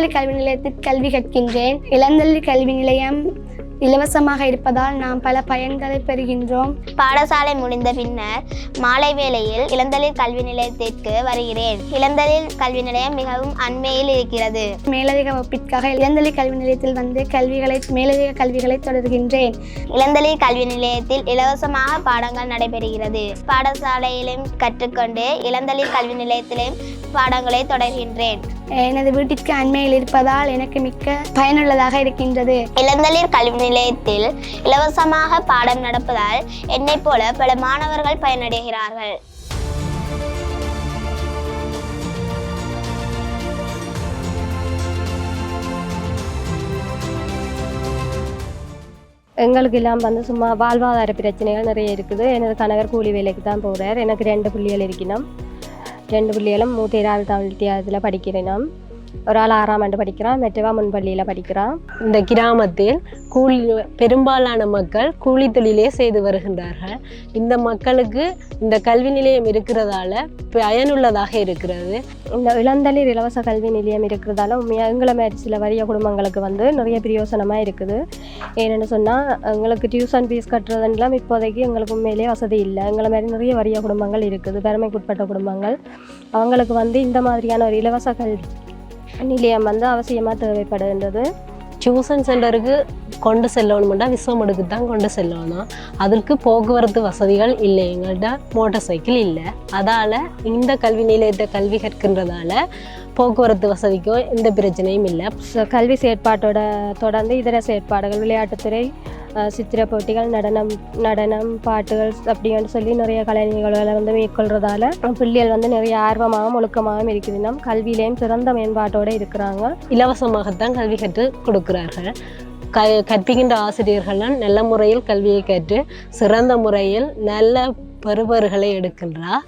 இளந்தள்ளி கல்வி நிலையத்தில் கல்வி கற்கின்றேன். இளந்தள்ளி கல்வி நிலையம் இலவசமாக இருப்பதால் நாம் பல பயன்களை பெறுகின்றோம். பாடசாலை முடிந்த பின்னர் மாலை வேளையில் இளந்தளிர் கல்வி நிலையத்திற்கு வருகிறேன். இளந்தளிர் கல்வி நிலையம் மிகவும் அண்மையில் இருக்கிறது. மேலதிக வகுப்பிற்காக இளந்தளி கல்வி நிலையத்தில் வந்து மேலதிக கல்விகளை தொடர்கின்றேன். இளந்தளிர் கல்வி நிலையத்தில் இலவசமாக பாடங்கள் நடைபெறுகிறது. பாடசாலையிலும் கற்றுக்கொண்டு இளந்தளிர் கல்வி நிலையத்திலும் பாடங்களை தொடர்கின்றேன். எனது வீட்டிற்கு அண்மையில் இருப்பதால் எனக்கு மிக்க பயனுள்ளதாக இருக்கின்றது. இளந்தளிர் கல்வி நிலையத்தில் இலவசமாக பாடம் நடப்பதால் என்னைப் போல பல மாணவர்கள் பயனடைகிறார்கள். எங்களுக்கு எல்லாம் வந்து சும்மா வாழ்வாதார பிரச்சனைகள் நிறைய இருக்குது. எனது கணவர் கூலி வேலைக்கு தான் போகிறார். எனக்கு 2 பிள்ளைகள் இருக்கணும். 2 பிள்ளைகளும் மூத்த 7ஆம் தமிழ் வித்தியாசத்தில் படிக்கிறேன். ஒரு ஆள் 6ஆம் ஆண்டு படிக்கிறான், மெட்டவா முன்பள்ளியில் படிக்கிறான். இந்த கிராமத்தில் பெரும்பாலான மக்கள் கூலி தொழிலே செய்து வருகின்றார்கள். இந்த மக்களுக்கு இந்த கல்வி நிலையம் இருக்கிறதால பயனுள்ளதாக இருக்கிறது. இந்த இளந்தளிர் இலவச கல்வி நிலையம் இருக்கிறதால உண்மையாக எங்களை மாதிரி சில வறிய குடும்பங்களுக்கு வந்து நிறைய பிரயோசனமாக இருக்குது. ஏன்னு சொன்னால் எங்களுக்கு டியூஷன் ஃபீஸ் கட்டுறதுலாம் இப்போதைக்கு எங்களுக்கு உண்மையிலேயே வசதி இல்லை. எங்களை மாதிரி நிறைய வறிய குடும்பங்கள் இருக்குது, பெருமைக்குட்பட்ட குடும்பங்கள். அவங்களுக்கு வந்து இந்த மாதிரியான ஒரு இலவச கல்வி நிலையம் வந்து அவசியமாக தேவைப்படுகின்றது. டியூஷன் சென்டருக்கு கொண்டு செல்லணும்னா விஸ்வமடுக்கு தான் கொண்டு செல்லணும். அதற்கு போக்குவரத்து வசதிகள் இல்லை. எங்கள்கிட்ட மோட்டார் சைக்கிள் இல்லை. அதால் இந்த கல்வி நிலையத்தை கல்வி கற்கின்றதால போக்குவரத்து வசதிக்கோ எந்த பிரச்சனையும் இல்லை. கல்வி செயற்பாட்டோட தொடர்ந்து இதர செயற்பாடுகள், விளையாட்டுத்துறை, சித்திர போட்டிகள், நடனம், பாட்டுகள் அப்படின்னு சொல்லி நிறைய கலை நிகழ்வுகளை வந்து மேற்கொள்றதால பிள்ளைகள் வந்து நிறைய ஆர்வமாகவும் ஒழுக்கமாகவும் இருக்குது. கல்வியிலையும் சிறந்த மேம்பாட்டோடு இருக்கிறாங்க. இலவசமாகத்தான் கல்வி கற்று கொடுக்கிறார்கள். கற்பிக்கின்ற ஆசிரியர்கள்லாம் நல்ல முறையில் கல்வியை கற்று சிறந்த முறையில் நல்ல பெறுபவர்களை எடுக்கின்றார்.